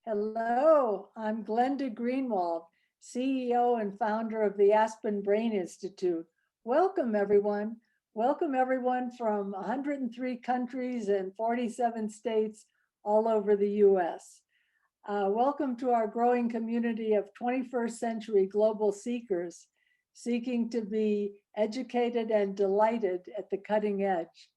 Hello, I'm Glenda Greenwald, CEO and founder of the Aspen Brain Institute. Welcome, everyone. Welcome, everyone from 103 countries and 47 states all over the US. Welcome to our growing community of 21st century global seekers seeking to be educated and delighted at the cutting edge.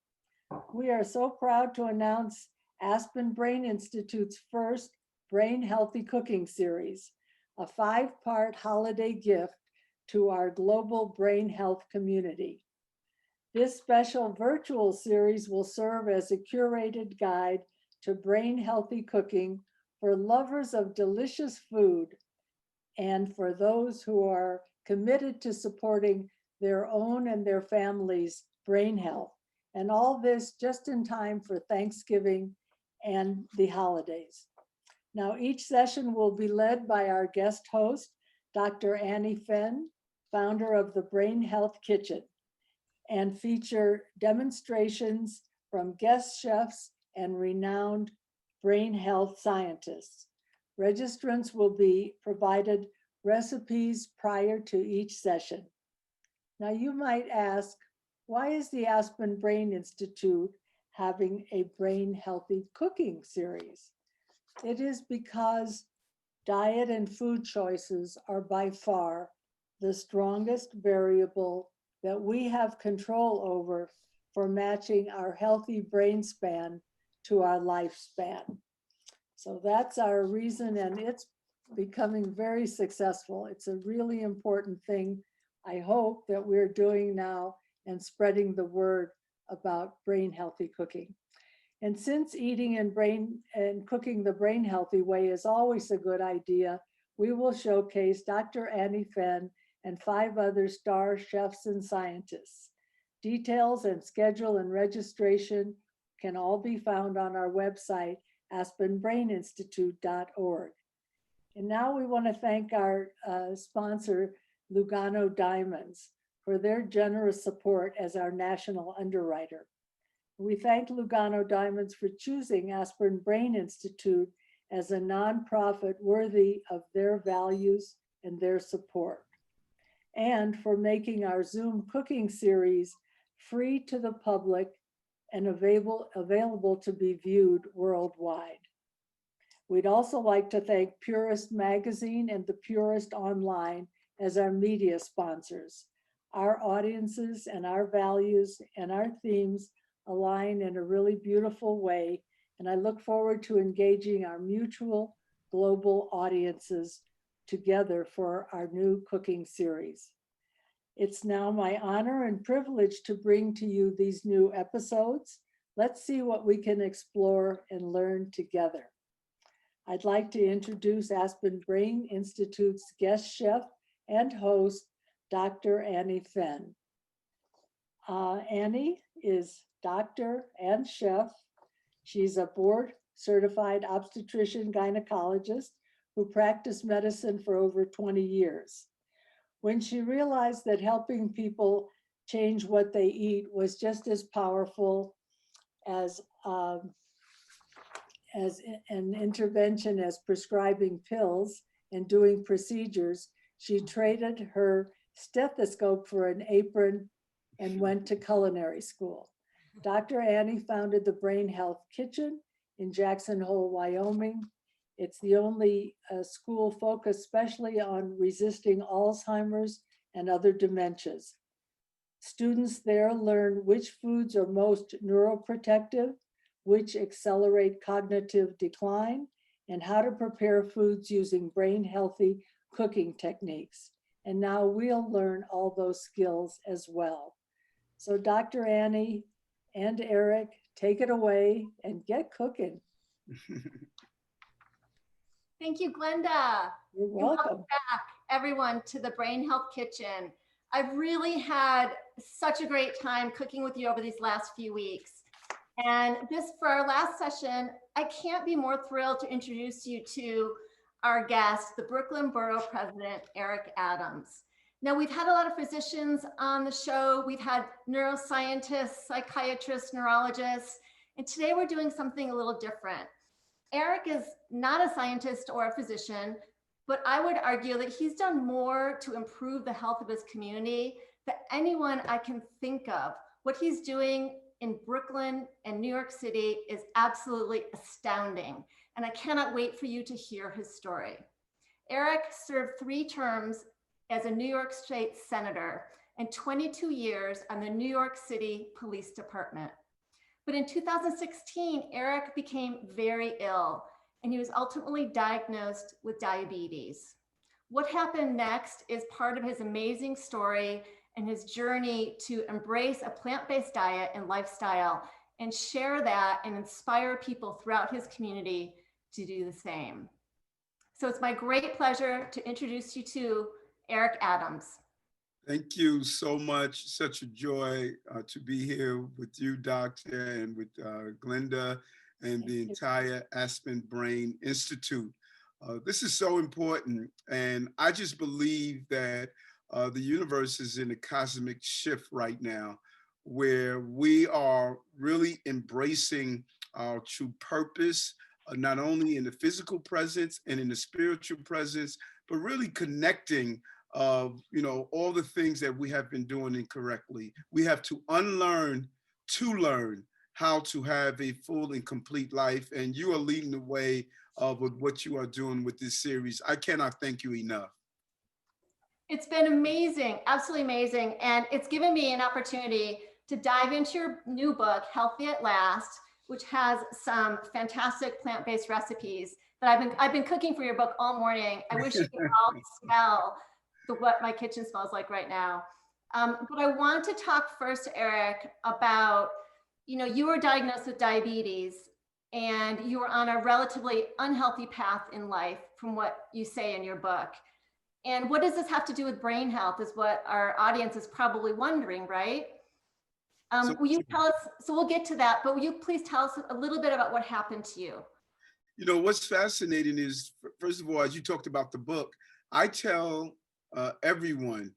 We are so proud to announce Aspen Brain Institute's first Brain Healthy Cooking Series, a 5-part holiday gift to our global brain health community. This special virtual series will serve as a curated guide to brain healthy cooking for lovers of delicious food and for those who are committed to supporting their own and their families' brain health. And all this just in time for Thanksgiving and the holidays. Now, each session will be led by our guest host, Dr. Annie Fenn, founder of the Brain Health Kitchen, and feature demonstrations from guest chefs and renowned brain health scientists. Registrants will be provided recipes prior to each session. Now, you might ask, why is the Aspen Brain Institute having a brain healthy cooking series? It is because diet and food choices are by far the strongest variable that we have control over for matching our healthy brain span to our lifespan. So that's our reason, and it's becoming very successful. It's a really important thing, I hope, that we're doing now and spreading the word about brain healthy cooking. And since eating and cooking the brain healthy way is always a good idea, we will showcase Dr. Annie Fenn and 5 other star chefs and scientists. Details and schedule and registration can all be found on our website, aspenbraininstitute.org. And now we want to thank our sponsor, Lugano Diamonds, for their generous support as our national underwriter. We thank Lugano Diamonds for choosing Aspen Brain Institute as a nonprofit worthy of their values and their support, and for making our Zoom cooking series free to the public and available to be viewed worldwide. We'd also like to thank Purist Magazine and The Purist Online as our media sponsors. Our audiences and our values and our themes align in a really beautiful way, and I look forward to engaging our mutual global audiences together for our new cooking series. It's now my honor and privilege to bring to you these new episodes. Let's see what we can explore and learn together. I'd like to introduce Aspen Brain Institute's guest chef and host, Dr. Annie Fenn. Annie is doctor and chef. She's a board certified obstetrician gynecologist who practiced medicine for over 20 years. When she realized that helping people change what they eat was just as powerful as an intervention as prescribing pills and doing procedures, she traded her stethoscope for an apron and went to culinary school. Dr. Annie founded the Brain Health Kitchen in Jackson Hole, Wyoming. It's the only school focused especially on resisting Alzheimer's and other dementias. Students there learn which foods are most neuroprotective, which accelerate cognitive decline, and how to prepare foods using brain healthy cooking techniques. And now we'll learn all those skills as well. So Dr. Annie and Eric, take it away and get cooking. Thank you, Glenda. You're welcome. Back, everyone, to the Brain Health Kitchen. I've really had such a great time cooking with you over these last few weeks. And for our last session, I can't be more thrilled to introduce you to our guest, the Brooklyn Borough President, Eric Adams. Now, we've had a lot of physicians on the show. We've had neuroscientists, psychiatrists, neurologists, and today we're doing something a little different. Eric is not a scientist or a physician, but I would argue that he's done more to improve the health of his community than anyone I can think of. What he's doing in Brooklyn and New York City is absolutely astounding, and I cannot wait for you to hear his story. Eric served 3 terms as a New York State Senator and 22 years on the New York City Police Department. But in 2016, Eric became very ill, and he was ultimately diagnosed with diabetes. What happened next is part of his amazing story and his journey to embrace a plant-based diet and lifestyle and share that and inspire people throughout his community to do the same. So it's my great pleasure to introduce you to Eric Adams. Thank you so much. Such a joy to be here with you, Doctor, and with Glenda and the entire Aspen Brain Institute. This is so important, and I just believe that the universe is in a cosmic shift right now, where we are really embracing our true purpose, not only in the physical presence and in the spiritual presence, but really connecting all the things that we have been doing incorrectly. We have to unlearn to learn how to have a full and complete life. And you are leading the way with what you are doing with this series. I cannot thank you enough. It's been amazing, absolutely amazing. And it's given me an opportunity to dive into your new book, Healthy at Last, which has some fantastic plant-based recipes that I've been cooking for your book all morning. I wish you could all smell what my kitchen smells like right now. But I want to talk first, Eric, about, you were diagnosed with diabetes and you were on a relatively unhealthy path in life from what you say in your book. And what does this have to do with brain health is what our audience is probably wondering, right? Will you tell us, so we'll get to that, but will you please tell us a little bit about what happened to you? What's fascinating is, first of all, as you talked about the book, I tell everyone,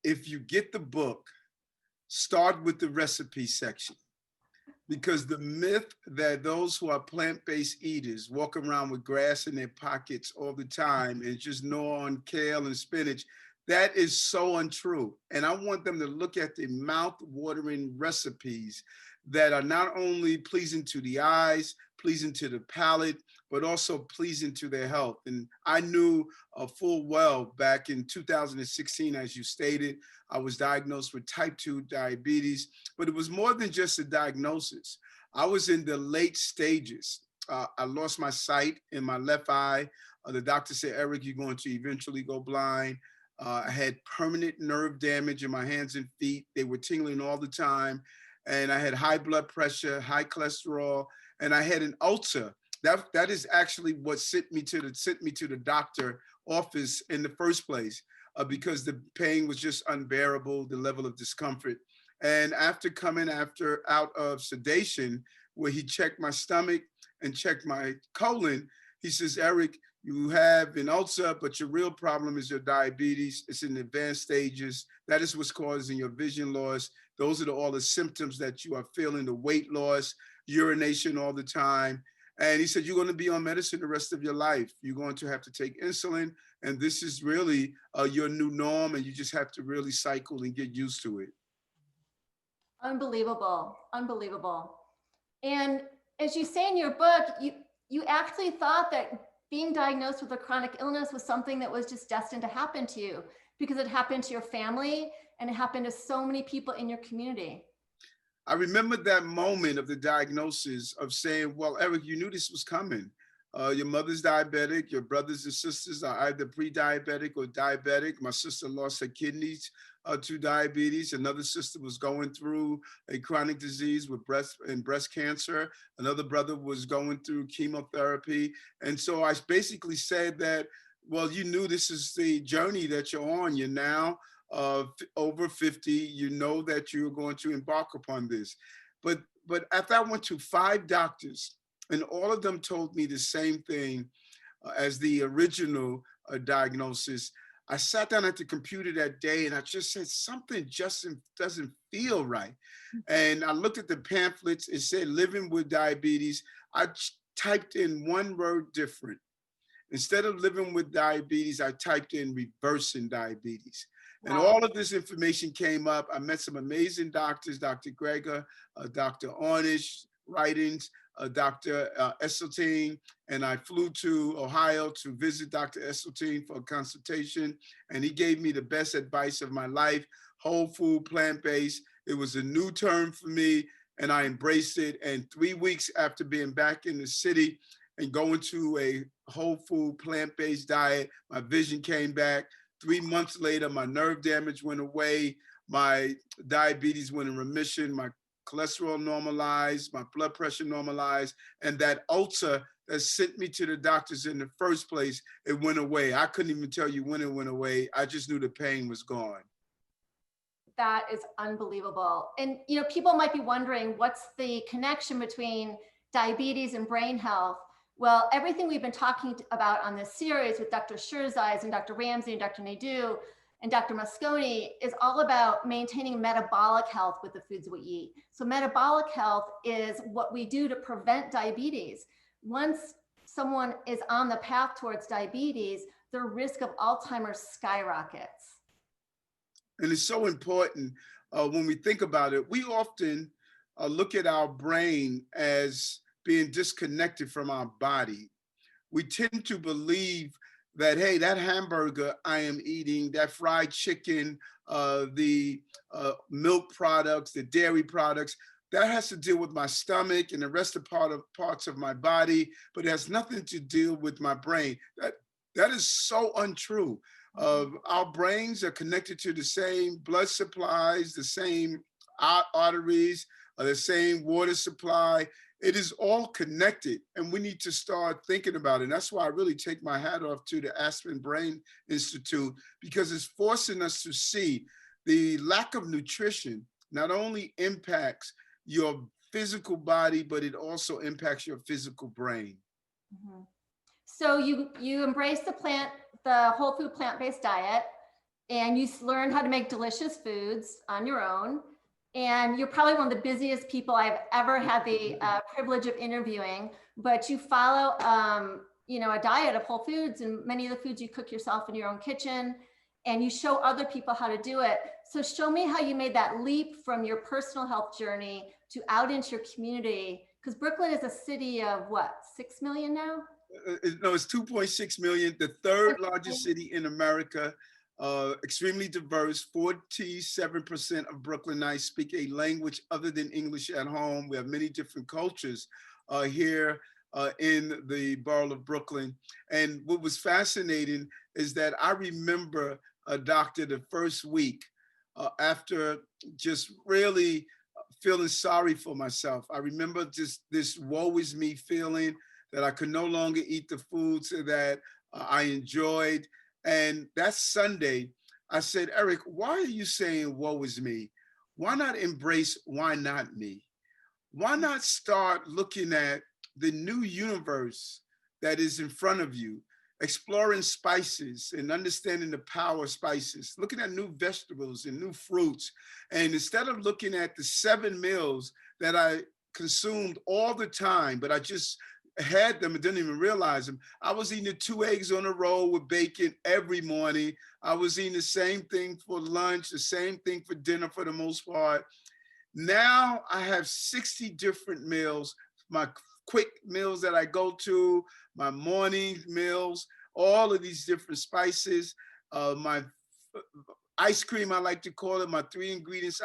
if you get the book, start with the recipe section, because the myth that those who are plant-based eaters walk around with grass in their pockets all the time and just gnaw on kale and spinach, that is so untrue. And I want them to look at the mouth-watering recipes that are not only pleasing to the eyes, pleasing to the palate, but also pleasing to their health. And I knew full well back in 2016, as you stated, I was diagnosed with type 2 diabetes, but it was more than just a diagnosis. I was in the late stages. I lost my sight in my left eye. The doctor said, Eric, you're going to eventually go blind. I had permanent nerve damage in my hands and feet. They were tingling all the time. And I had high blood pressure, high cholesterol, and I had an ulcer. That is actually what sent me to the doctor office in the first place, because the pain was just unbearable, the level of discomfort. And after coming out of sedation, where he checked my stomach and checked my colon, he says, Eric, you have an ulcer, but your real problem is your diabetes. It's in advanced stages. That is what's causing your vision loss. Those are all the symptoms that you are feeling, the weight loss, urination all the time. And he said, you're going to be on medicine the rest of your life. You're going to have to take insulin. And this is really your new norm. And you just have to really cycle and get used to it. Unbelievable, unbelievable. And as you say in your book, you actually thought that being diagnosed with a chronic illness was something that was just destined to happen to you, because it happened to your family and it happened to so many people in your community. I remember that moment of the diagnosis of saying, well, Eric, you knew this was coming. Your mother's diabetic, your brothers and sisters are either pre-diabetic or diabetic. My sister lost her kidneys to diabetes. Another sister was going through a chronic disease with breast cancer. Another brother was going through chemotherapy. And so I basically said that, well, you knew this is the journey that you're on. You're now over 50, you know that you're going to embark upon this. But after I went to 5 doctors, and all of them told me the same thing as the original diagnosis, I sat down at the computer that day and I just said, something just doesn't feel right. And I looked at the pamphlets, it said living with diabetes. I typed in one word different. Instead of living with diabetes, I typed in reversing diabetes. And Wow. all of this information came up. I met some amazing doctors, Dr. Greger, Dr. Ornish, writings, Dr. Esseltine, and I flew to Ohio to visit Dr. Esseltine for a consultation, and he gave me the best advice of my life, whole food, plant-based. It was a new term for me, and I embraced it. And 3 weeks after being back in the city and going to a whole food, plant-based diet, my vision came back. 3 months later, my nerve damage went away. My diabetes went in remission. My cholesterol normalized, my blood pressure normalized, and that ulcer that sent me to the doctors in the first place, it went away. I couldn't even tell you when it went away. I just knew the pain was gone. That is unbelievable. And people might be wondering, what's the connection between diabetes and brain health? Well, everything we've been talking about on this series with Dr. Shirzais and Dr. Ramsey and Dr. Naidoo and Dr. Mosconi is all about maintaining metabolic health with the foods we eat. So metabolic health is what we do to prevent diabetes. Once someone is on the path towards diabetes, their risk of Alzheimer's skyrockets. And it's so important when we think about it. We often look at our brain as being disconnected from our body. We tend to believe that, hey, that hamburger I am eating, that fried chicken, the milk products, the dairy products, that has to deal with my stomach and the rest of parts of my body, but it has nothing to do with my brain. That is so untrue. Our brains are connected to the same blood supplies, the same arteries, the same water supply. It is all connected, and we need to start thinking about it. And that's why I really take my hat off to the Aspen Brain Institute, because it's forcing us to see the lack of nutrition not only impacts your physical body, but it also impacts your physical brain. Mm-hmm. So you embrace the whole food plant-based diet, and you learn how to make delicious foods on your own. And you're probably one of the busiest people I've ever had the privilege of interviewing, but you follow, a diet of whole foods, and many of the foods you cook yourself in your own kitchen, and you show other people how to do it. So show me how you made that leap from your personal health journey to out into your community, because Brooklyn is a city of what, 6 million now? No, it's 2.6 million, the third largest city in America. Extremely diverse. 47% of Brooklynites speak a language other than English at home. We have many different cultures here in the borough of Brooklyn. And what was fascinating is that I remember a doctor the first week after just really feeling sorry for myself. I remember just this woe is me feeling that I could no longer eat the foods that I enjoyed. And that Sunday, I said, Eric, why are you saying woe is me? Why not embrace why not me? Why not start looking at the new universe that is in front of you, exploring spices and understanding the power of spices, looking at new vegetables and new fruits. And instead of looking at the 7 meals that I consumed all the time, but I just had them and didn't even realize them. I was eating 2 eggs on a roll with bacon every morning. I was eating the same thing for lunch, the same thing for dinner for the most part. Now I have 60 different meals, my quick meals that I go to, my morning meals, all of these different spices, my ice cream, I like to call it, my 3 ingredients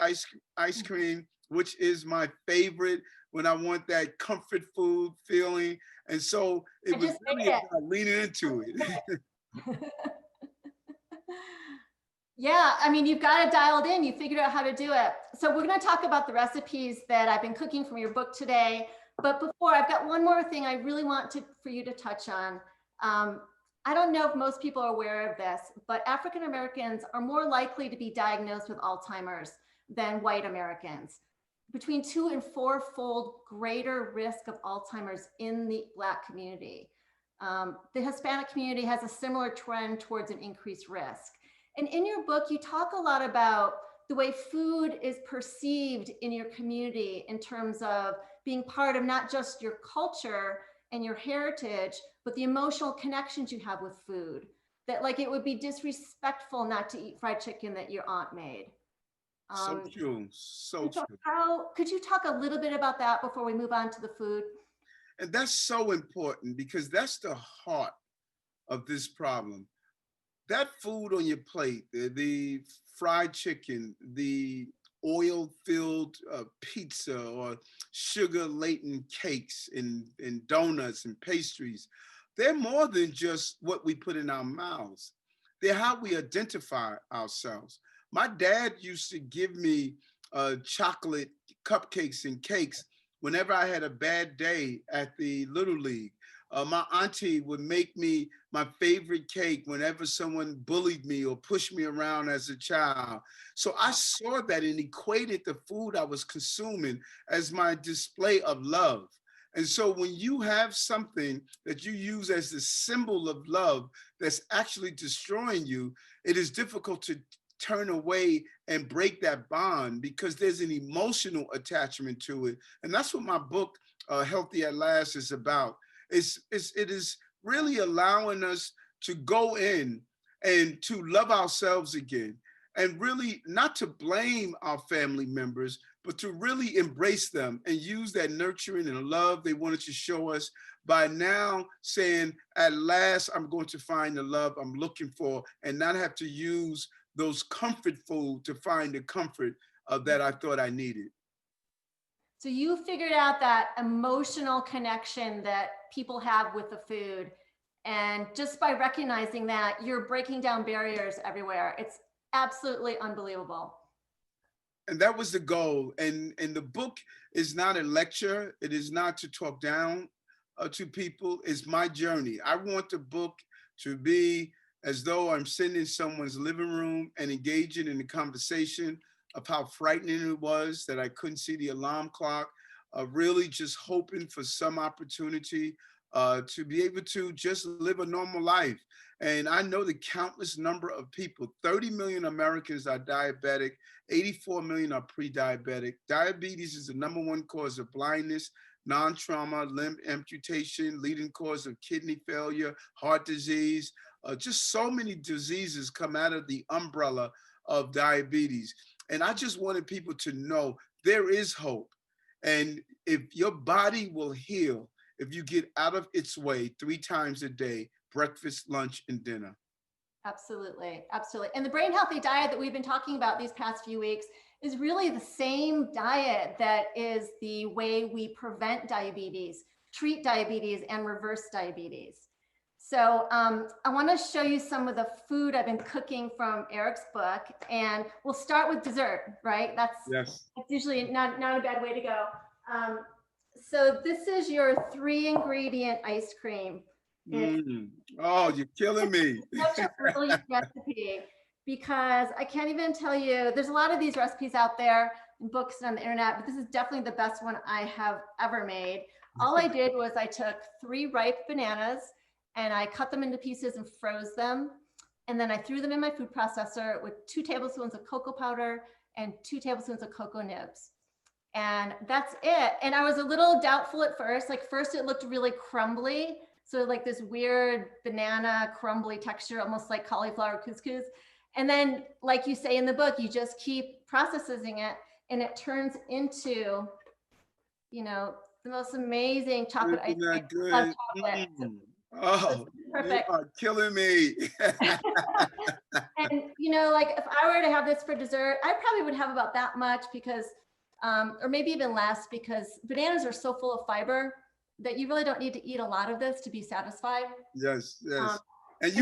ice cream, which is my favorite when I want that comfort food feeling. And so it was really about leaning into it. Yeah, I mean, you've got it dialed in. You figured out how to do it. So we're going to talk about the recipes that I've been cooking from your book today. But before, I've got one more thing I really want for you to touch on. I don't know if most people are aware of this, but African Americans are more likely to be diagnosed with Alzheimer's than white Americans. Between 2 and 4-fold greater risk of Alzheimer's in the Black community. The Hispanic community has a similar trend towards an increased risk. And in your book, you talk a lot about the way food is perceived in your community in terms of being part of not just your culture and your heritage, but the emotional connections you have with food. That like it would be disrespectful not to eat fried chicken that your aunt made. So true. So So true. how could you talk a little bit about that before we move on to the food? And that's so important because that's the heart of this problem. That food on your plate, the fried chicken, the oil-filled pizza or sugar-laden cakes and donuts and pastries, they're more than just what we put in our mouths. They're how we identify ourselves. My dad used to give me chocolate cupcakes and cakes whenever I had a bad day at the Little League. My auntie would make me my favorite cake whenever someone bullied me or pushed me around as a child. So I saw that and equated the food I was consuming as my display of love. And so when you have something that you use as the symbol of love that's actually destroying you, it is difficult to turn away and break that bond because there's an emotional attachment to it. And that's what my book, Healthy at Last, is about. It is really allowing us to go in and to love ourselves again and really not to blame our family members, but to really embrace them and use that nurturing and love they wanted to show us by now saying, at last, I'm going to find the love I'm looking for and not have to use those comfort food to find the comfort that I thought I needed. So you figured out that emotional connection that people have with the food. And just by recognizing that, you're breaking down barriers everywhere. It's absolutely unbelievable. And that was the goal. And the book is not a lecture. It is not to talk down to people. It's my journey. I want the book to be as though I'm sitting in someone's living room and engaging in the conversation of how frightening it was that I couldn't see the alarm clock, really just hoping for some opportunity to be able to just live a normal life. And I know the countless number of people, 30 million Americans are diabetic, 84 million are pre-diabetic. Diabetes is the #1 cause of blindness, non-trauma, limb amputation, leading cause of kidney failure, heart disease. Just so many diseases come out of the umbrella of diabetes. And I just wanted people to know there is hope. And if your body will heal, if you get out of its way 3 times a day, breakfast, lunch, and dinner. Absolutely, absolutely. And the brain healthy diet that we've been talking about these past few weeks is really the same diet that is the way we prevent diabetes, treat diabetes, and reverse diabetes. So I want to show you some of the food I've been cooking from Eric's book, and we'll start with dessert, right? That's usually not a bad way to go. So this is your 3-ingredient ice cream. Oh, you're killing me. Such a brilliant recipe because I can't even tell you, there's a lot of these recipes out there in books and on the internet, but this is definitely the best one I have ever made. All I did was I took 3 ripe bananas and I cut them into pieces and froze them. And then I threw them in my food processor with 2 tablespoons of cocoa powder and 2 tablespoons of cocoa nibs. And that's it. And I was a little doubtful at first. Like first it looked really crumbly. So like this weird banana crumbly texture, almost like cauliflower couscous. And then like you say in the book, you just keep processing it and it turns into, you know, the most amazing chocolate ice cream. Good? Oh, perfect. You are killing me. And you know, like if I were to have this for dessert, I probably would have about that much because, or maybe even less because bananas are so full of fiber that you really don't need to eat a lot of this to be satisfied. Yes, yes. And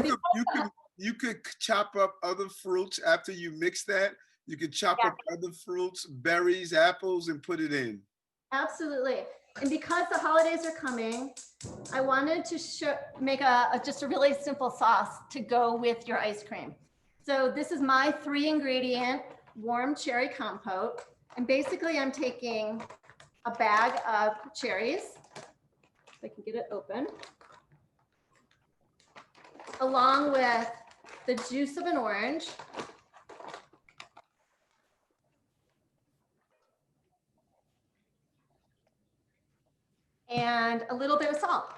you could chop up other fruits after you mix that. You could chop up other fruits, berries, apples, and put it in. Absolutely. And because the holidays are coming, I wanted to make just a really simple sauce to go with your ice cream. So this is my 3-ingredient warm cherry compote. And basically I'm taking a bag of cherries. If I can get it open. Along with the juice of an orange. and a little bit of salt.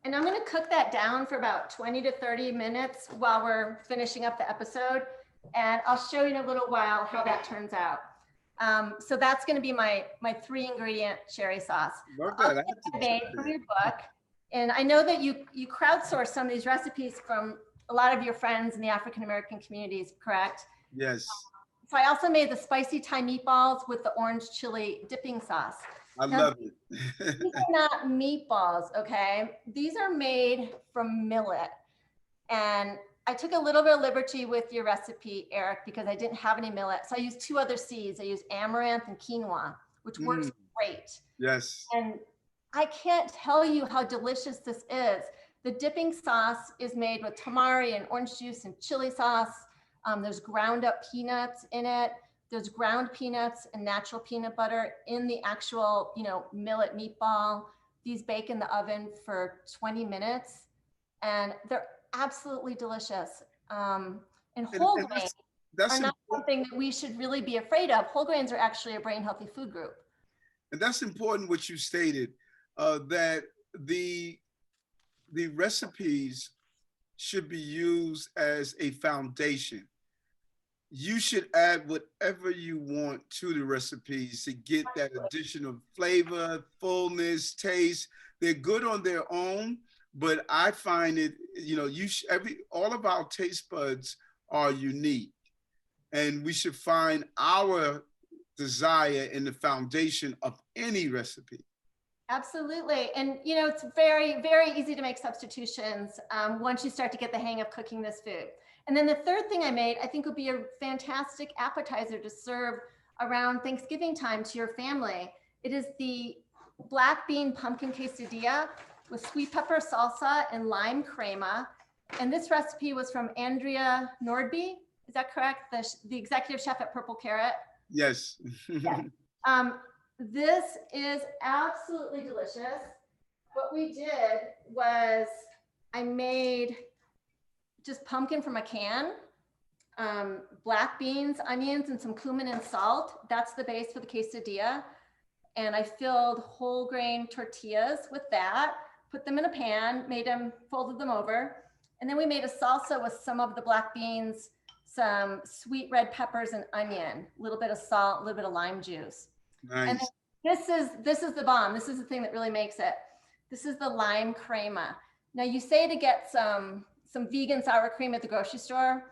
And I'm going to cook that down for about 20 to 30 minutes while we're finishing up the episode. And I'll show you in a little while how that turns out. So that's going to be my 3-ingredient cherry sauce. Love I'll that. take that from your book. And I know that you crowdsource some of these recipes from a lot of your friends in the African-American communities, correct? Yes. So I also made the spicy Thai meatballs with the orange chili dipping sauce. I Now, love it. these are not meatballs, okay? These are made from millet. And I took a little bit of liberty with your recipe, Eric, because I didn't have any millet. So I used 2 other seeds. I used amaranth and quinoa, which works great. Yes. And I can't tell you how delicious this is. The dipping sauce is made with tamari and orange juice and chili sauce. There's ground up peanuts in it. There's ground peanuts and natural peanut butter in the actual, millet meatball. These bake in the oven for 20 minutes and they're absolutely delicious. And whole grains are not something that we should really be afraid of. Whole grains are actually a brain healthy food group. And that's important what you stated, that the recipes should be used as a foundation. You should add whatever you want to the recipes to get that additional flavor, fullness, taste. They're good on their own, but I find it, all of our taste buds are unique, and we should find our desire in the foundation of any recipe. Absolutely. And, it's very, very easy to make substitutions once you start to get the hang of cooking this food. And then the third thing I made, I think would be a fantastic appetizer to serve around Thanksgiving time to your family. It is the black bean pumpkin quesadilla with sweet pepper salsa and lime crema. And this recipe was from Andrea Nordby. Is that correct? The executive chef at Purple Carrot? Yes. Yeah. This is absolutely delicious. What we did was I made just pumpkin from a can, black beans, onions, and some cumin and salt. That's the base for the quesadilla. And I filled whole grain tortillas with that, put them in a pan, folded them over. And then we made a salsa with some of the black beans, some sweet red peppers and onion, a little bit of salt, a little bit of lime juice. Nice. And this is the bomb. This is the thing that really makes it. This is the lime crema. Now you say to get some vegan sour cream at the grocery store.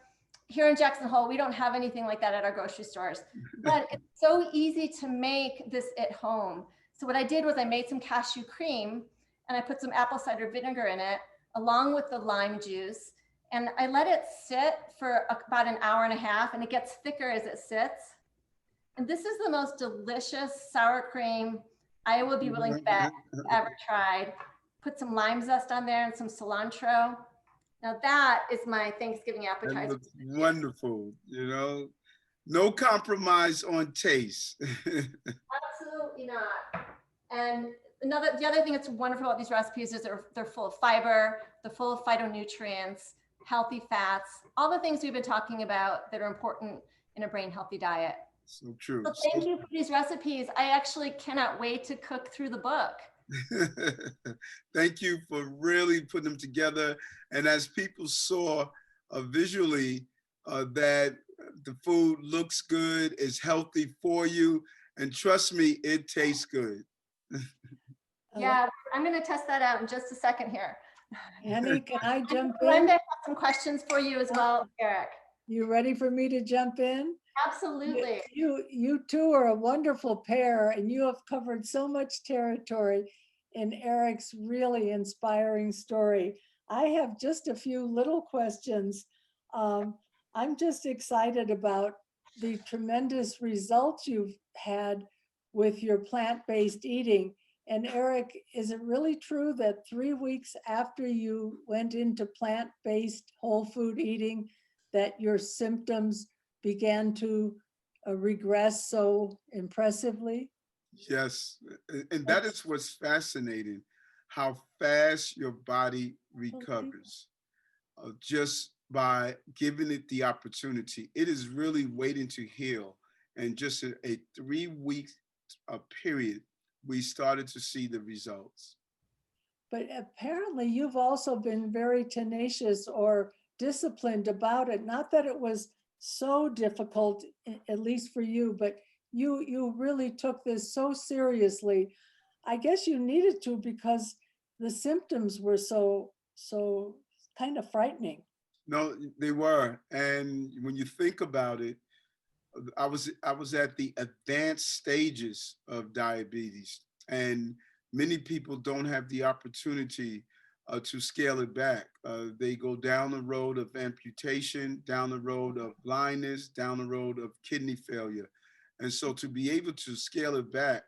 Here in Jackson Hole, we don't have anything like that at our grocery stores, but it's so easy to make this at home. So what I did was I made some cashew cream and I put some apple cider vinegar in it along with the lime juice. And I let it sit for about an hour and a half and it gets thicker as it sits. And this is the most delicious sour cream I would be willing to bet you've ever tried. Put some lime zest on there and some cilantro. Now that is my Thanksgiving appetizer. That looks wonderful, no compromise on taste. Absolutely not. And the other thing that's wonderful about these recipes is they're full of fiber, they're full of phytonutrients, healthy fats, all the things we've been talking about that are important in a brain healthy diet. So true. So thank you for these recipes. I actually cannot wait to cook through the book. Thank you for really putting them together. And as people saw visually, that the food looks good, is healthy for you, and trust me, it tastes good. Yeah, I'm going to test that out in just a second here. Annie, can I jump in? Glenda has some questions for you as well, Eric. You ready for me to jump in? Absolutely. You two are a wonderful pair, and you have covered so much territory in Eric's really inspiring story. I have just a few little questions. I'm just excited about the tremendous results you've had with your plant-based eating. And Eric, is it really true that 3 weeks after you went into plant-based whole food eating, that your symptoms began to regress so impressively? Yes, and that is what's fascinating, how fast your body recovers just by giving it the opportunity. It is really waiting to heal. And just a 3 week period, we started to see the results. But apparently you've also been very tenacious or disciplined about it. Not that it was so difficult, at least for you, but you really took this so seriously. I guess you needed to because the symptoms were so kind of frightening. No, they were. And when you think about it, I was at the advanced stages of diabetes, and many people don't have the opportunity to scale it back. They go down the road of amputation, down the road of blindness, down the road of kidney failure. And so to be able to scale it back,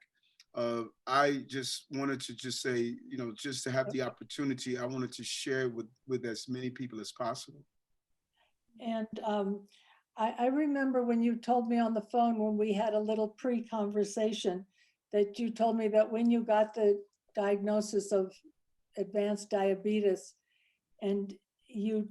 I just wanted to just say, just to have the opportunity, I wanted to share with as many people as possible. And I remember when you told me on the phone when we had a little pre-conversation that you told me that when you got the diagnosis of advanced diabetes and you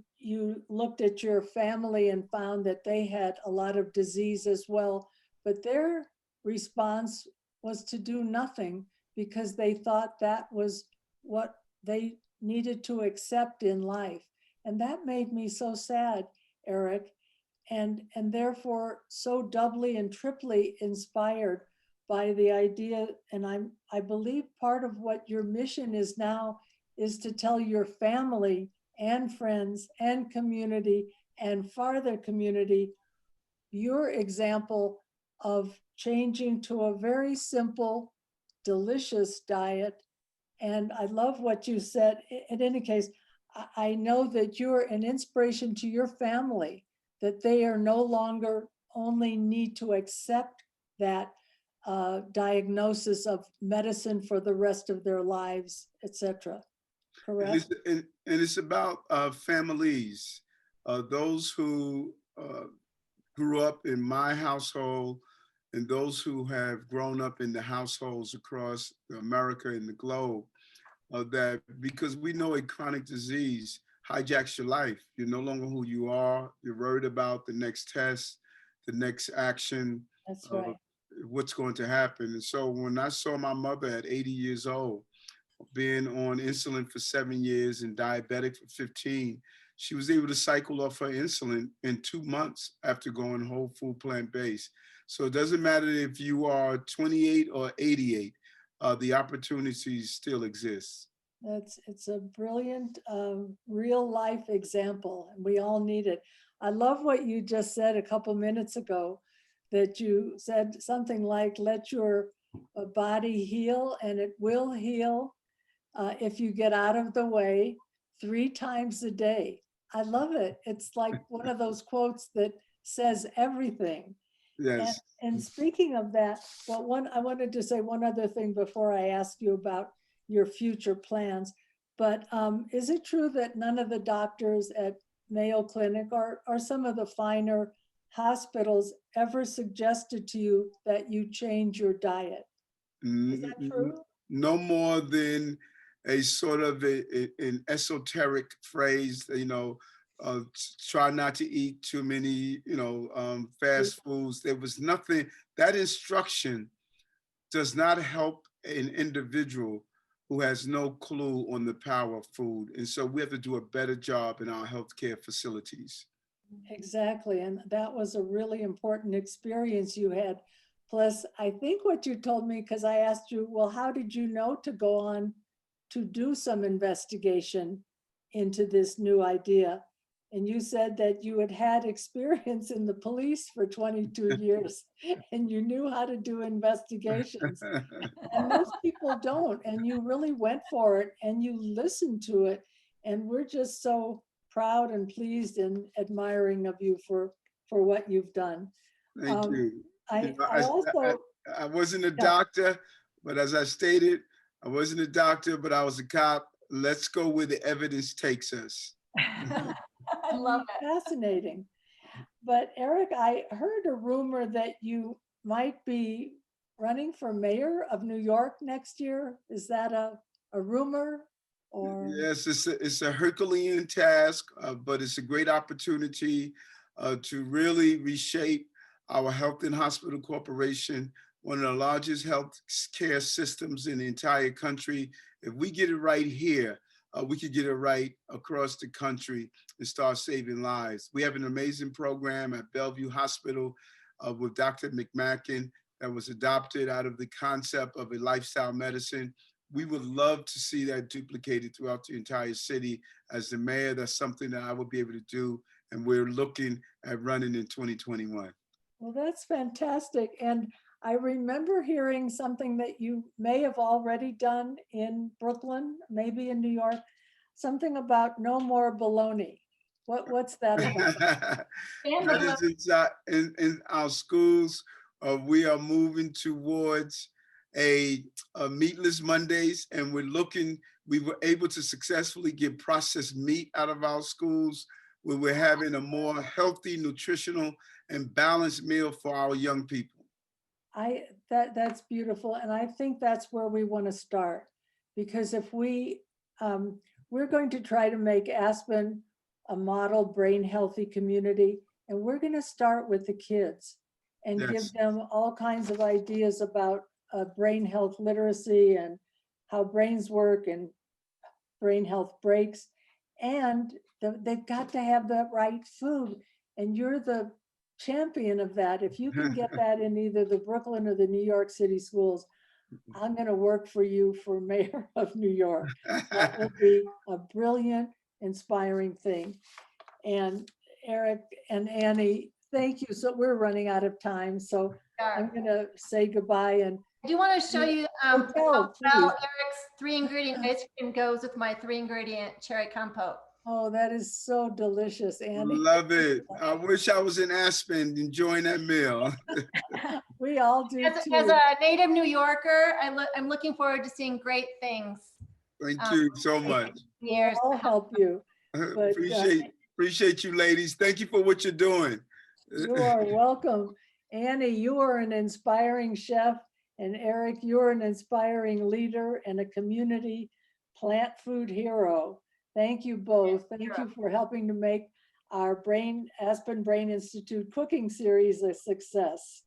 looked at your family and found that they had a lot of disease as well, but their response was to do nothing because they thought that was what they needed to accept in life. And that made me so sad, Eric, and therefore so doubly and triply inspired by the idea. And I believe part of what your mission is now is to tell your family and friends and community and farther community your example of changing to a very simple, delicious diet. And I love what you said. In any case, I know that you're an inspiration to your family, that they are no longer only need to accept that diagnosis of medicine for the rest of their lives, etc. Correct? And it's about families, those who grew up in my household and those who have grown up in the households across America and the globe, that because we know a chronic disease hijacks your life. You're no longer who you are. You're worried about the next test, the next action. That's right. What's going to happen. And so when I saw my mother at 80 years old, being on insulin for 7 years and diabetic for 15, she was able to cycle off her insulin in 2 months after going whole food plant-based. So it doesn't matter if you are 28 or 88, the opportunities still exist. It's a brilliant real life example, and we all need it. I love what you just said a couple minutes ago, that you said something like, let your body heal, and it will heal if you get out of the way 3 times a day. I love it. It's like one of those quotes that says everything. Yes. And speaking of that, well, I wanted to say one other thing before I ask you about your future plans. But is it true that none of the doctors at Mayo Clinic or some of the finer hospitals ever suggested to you that you change your diet? Is that true? No more than a sort of an esoteric phrase, try not to eat too many, fast foods. There was nothing. That instruction does not help an individual who has no clue on the power of food. And so we have to do a better job in our healthcare facilities. Exactly. And that was a really important experience you had. Plus, I think what you told me, because I asked you, well, how did you know to go on to do some investigation into this new idea? And you said that you had had experience in the police for 22 years and you knew how to do investigations. And most people don't. And you really went for it and you listened to it. And we're just so proud and pleased and admiring of you for what you've done. Thank you. I wasn't a doctor, but as I stated, I wasn't a doctor, but I was a cop. Let's go where the evidence takes us. I love it. Fascinating. But Eric, I heard a rumor that you might be running for mayor of New York next year. Is that a rumor? Or? Yes, it's a Herculean task, but it's a great opportunity to really reshape our Health and Hospital Corporation one of the largest health care systems in the entire country. If we get it right here, we could get it right across the country and start saving lives. We have an amazing program at Bellevue Hospital with Dr. McMacken that was adopted out of the concept of a lifestyle medicine. We would love to see that duplicated throughout the entire city. As the mayor, that's something that I will be able to do, and we're looking at running in 2021. Well, that's fantastic. And I remember hearing something that you may have already done in Brooklyn, maybe in New York, something about no more baloney. What's that about? That is in our schools. We are moving towards a meatless Mondays, and we were able to successfully get processed meat out of our schools, where we're having a more healthy, nutritional, and balanced meal for our young people. That's beautiful. And I think that's where we want to start, because if we're going to try to make Aspen a model brain healthy community, and we're going to start with the kids and Yes. give them all kinds of ideas about brain health literacy and how brains work and brain health breaks. And they've got to have the right food. And you're the champion of that. If you can get that in either the Brooklyn or the New York City schools, I'm going to work for you for mayor of New York. That will be a brilliant, inspiring thing. And Eric and Annie, thank you. So we're running out of time. So I'm going to say goodbye. And I do want to show you how well please. Eric's 3-ingredient ice cream goes with my 3-ingredient cherry compote. Oh, that is so delicious, Annie. Love it. I wish I was in Aspen enjoying that meal. We all do too. As a native New Yorker, I'm looking forward to seeing great things. Thank you so much. Years. I'll help you. But, appreciate you, ladies. Thank you for what you're doing. You are welcome. Annie, you are an inspiring chef, and Eric, you're an inspiring leader and a community plant food hero. Thank you both. Thank you for helping to make our Aspen Brain Institute cooking series a success.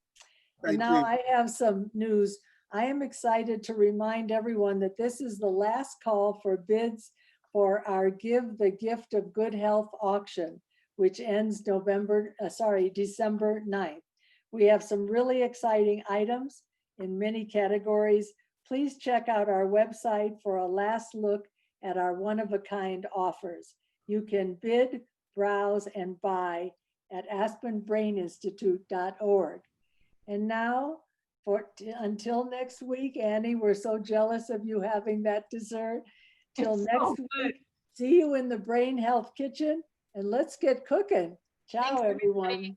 And now I have some news. I am excited to remind everyone that this is the last call for bids for our Give the Gift of Good Health auction, which ends December 9th. We have some really exciting items in many categories. Please check out our website for a last look at our one-of-a-kind offers. You can bid, browse, and buy at aspenbraininstitute.org. And now, until next week, Annie, we're so jealous of you having that dessert. Till next week, see you in the Brain Health Kitchen, and let's get cooking. Ciao, everyone.